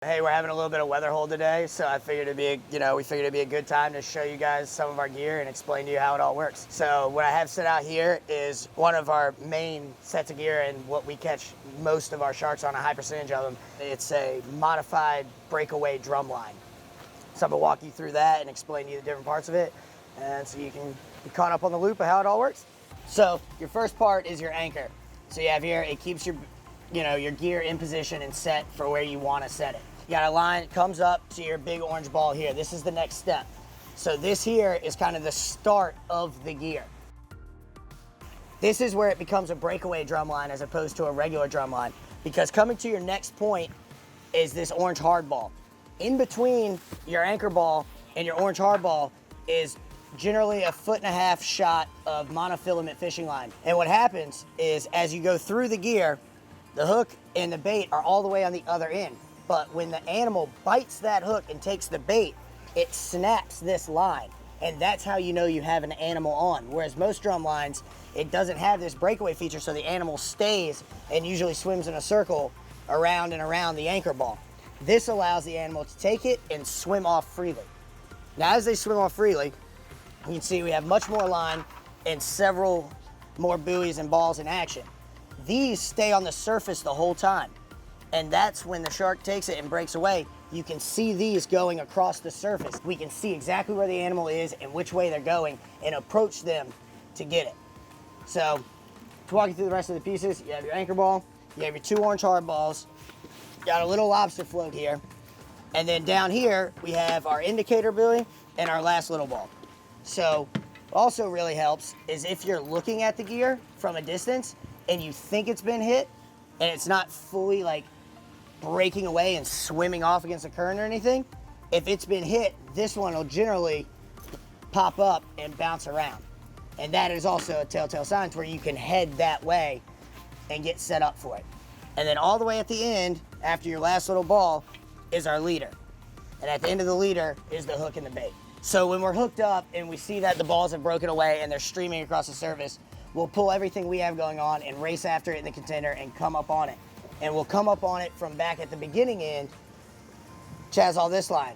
Hey, we're having a little bit of weather hold today, so I figured we figured it'd be a good time to show you guys some of our gear and explain to you how it all works. So what I have set out here is one of our main sets of gear and what we catch most of our sharks on, a high percentage of them. It's a modified breakaway drum line. So I'm gonna walk you through that and explain to you the different parts of it, and so you can be caught up on the loop of how it all works. So your first part is your anchor. So you have here, it keeps your gear in position and set for where you want to set it. You got a line, it comes up to your big orange ball here. This is the next step. So this here is kind of the start of the gear. This is where it becomes a breakaway drum line as opposed to a regular drum line, because coming to your next point is this orange hard ball. In between your anchor ball and your orange hard ball is generally a 1.5 foot shot of monofilament fishing line. And what happens is as you go through the gear, the hook and the bait are all the way on the other end. But when the animal bites that hook and takes the bait, it snaps this line. And that's how you know you have an animal on. Whereas most drum lines, it doesn't have this breakaway feature, so the animal stays and usually swims in a circle around and around the anchor ball. This allows the animal to take it and swim off freely. Now, as they swim off freely, you can see we have much more line and several more buoys and balls in action. These stay on the surface the whole time. And that's when the shark takes it and breaks away. You can see these going across the surface. We can see exactly where the animal is and which way they're going and approach them to get it. So, to walk you through the rest of the pieces, you have your anchor ball, you have your 2 orange hard balls, got a little lobster float here, and then down here, we have our indicator buoy and our last little ball. So, what also really helps is if you're looking at the gear from a distance and you think it's been hit, and it's not fully like breaking away and swimming off against the current or anything, if it's been hit, this one will generally pop up and bounce around. And that is also a telltale sign to where you can head that way and get set up for it. And then all the way at the end, after your last little ball, is our leader. And at the end of the leader is the hook and the bait. So when we're hooked up and we see that the balls have broken away and they're streaming across the surface, we'll pull everything we have going on and race after it in the container and come up on it. And we'll come up on it from back at the beginning end, chaz all this line.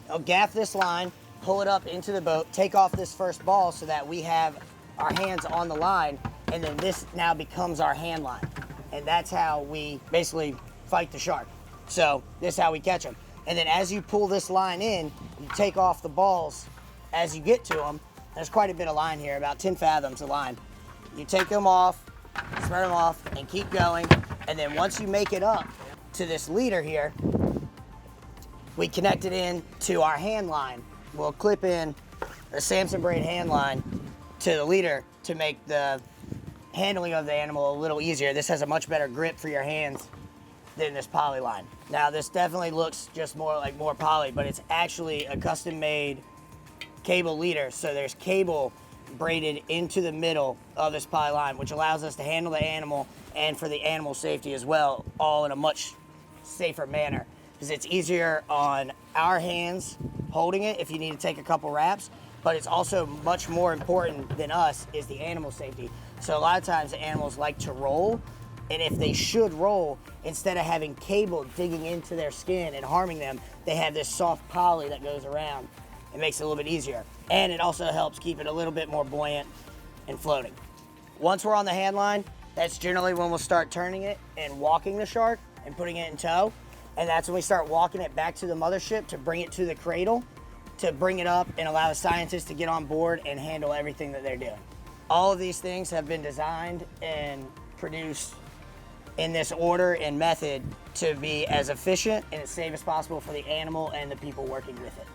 I'll gaff this line, pull it up into the boat, take off this first ball so that we have our hands on the line, and then this now becomes our hand line. And that's how we basically fight the shark. So this is how we catch them. And then as you pull this line in, you take off the balls as you get to them. There's quite a bit of line here, about 10 fathoms of line. You take them off, spread them off, and keep going. And then once you make it up to this leader here, we connect it in to our hand line. We'll clip in a Samson braid hand line to the leader to make the handling of the animal a little easier. This has a much better grip for your hands than this poly line. Now, this definitely looks just more poly, but it's actually a custom-made cable leader. So there's cable braided into the middle of this poly line, which allows us to handle the animal and for the animal safety as well, all in a much safer manner, because it's easier on our hands holding it if you need to take a couple wraps, but it's also much more important than us is the animal safety. So a lot of times the animals like to roll, and if they should roll, instead of having cable digging into their skin and harming them, they have this soft poly that goes around. It makes it a little bit easier. And it also helps keep it a little bit more buoyant and floating. Once we're on the hand line, that's generally when we'll start turning it and walking the shark and putting it in tow. And that's when we start walking it back to the mothership to bring it to the cradle, to bring it up and allow the scientists to get on board and handle everything that they're doing. All of these things have been designed and produced in this order and method to be as efficient and as safe as possible for the animal and the people working with it.